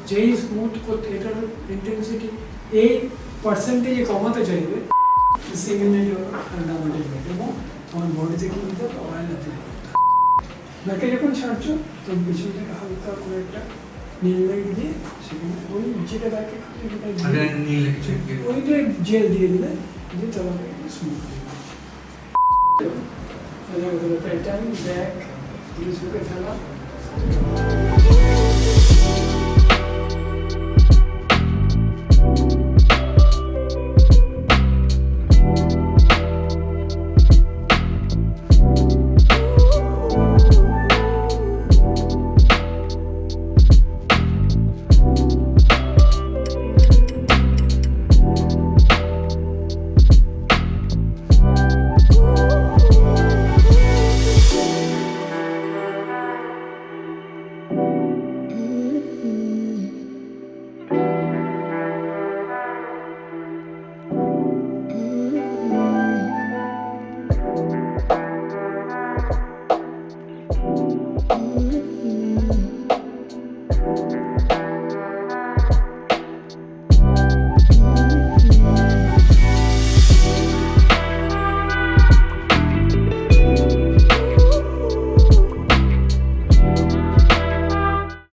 যেই স্মুথ করতে এটার ইন্টেন্সিটি এই পার্সেন্টেজে কমাতে চাইবে সিগন্যাল ঠান্ডা মাটি এবং আমার বডিতে কি দিতে অয়েল অ্যাপ্লাই করতে ব্যাকে যখন ছাড়ছো তখন পিছন থেকে হালকা করে একটা নীল লাইট দিয়ে সেখানে ওই যেটা ব্যাকে ওইটা জেল দিয়ে দিলে দিয়ে তোমাকে স্মুথ করে প্যাটার্ন ব্যাক ফেলা